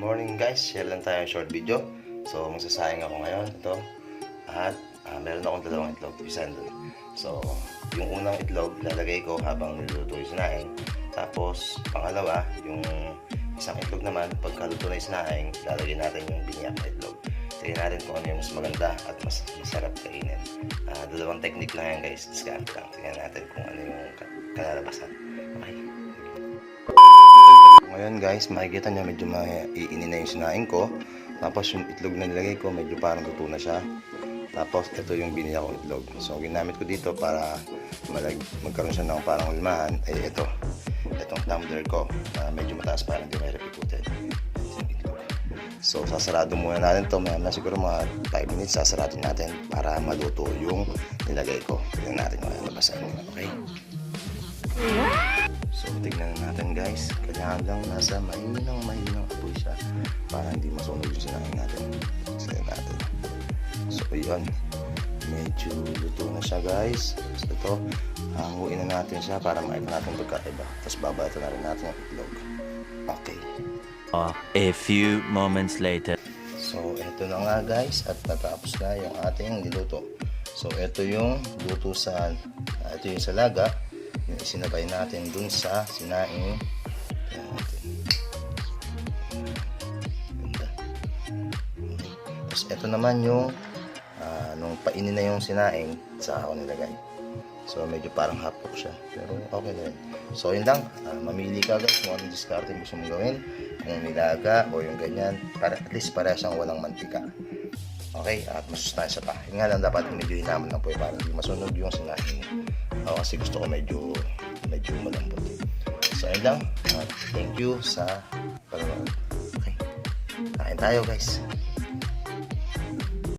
morning guys, share lang tayo short video. So magsasayang ako ngayon ito. At meron akong dalawang itlog, isa doon. So yung unang itlog lalagay ko habang niluluto yung sinaing. Tapos pangalawa, yung isang itlog naman pagkaluto na yung sinaing, lalagay natin yung biniyak na itlog. Tingnan natin kung ano yung mas maganda at mas masarap kainin. Dalawang technique lang yan guys, discount lang. Tingnan natin kung ano yung kalalabasan. Okay. Ngayon guys, makikita nyo medyo maiinin na yung sinaing ko. Tapos yung itlog na nilagay ko medyo parang luto na siya. Tapos ito yung biniyak kong itlog. So ginamit ko dito para magkaroon siya ng parang ulmahan. Itong tumbler ko medyo mataas para hindi may repikutin. So sasarado muna natin ito. Mayroon na siguro mga 5 minutes sasarado natin para maluto yung nilagay ko. Tignan natin kung ano labasan. Okay? So tignan natin guys, kailangan lang nasa mahinang apoy siya para hindi masunog yung sinaing natin. Tignan natin. So yun, medyo luto na siya guys. So ito, hanguin na natin siya para makita natin pagkaiba. Tapos babalatan na rin natin yung itlog. Okay. A few moments later. So ito na nga guys, at natapos na yung ating niluto. So ito yung luto sa, ito yung salaga. Yung isinabay natin dun sa sinaing. Ganda. Tapos ito naman yung nung painin na yung sinaing, sa ako nilagay. So medyo parang hapok siya, pero okay na rin. So yun lang, mamili ka guys kung anong discard yung gusto mong gawin, kung nilaga o yung ganyan, para at least para siyang walang mantika. Okay, at masustansya pa. Yung nga lang dapat medyo hinaman lang po para hindi masunog yung sinaing. Kasi gusto ko medyo malambot. So ayun lang, thank you sa panonood. Okay, kain tayo guys.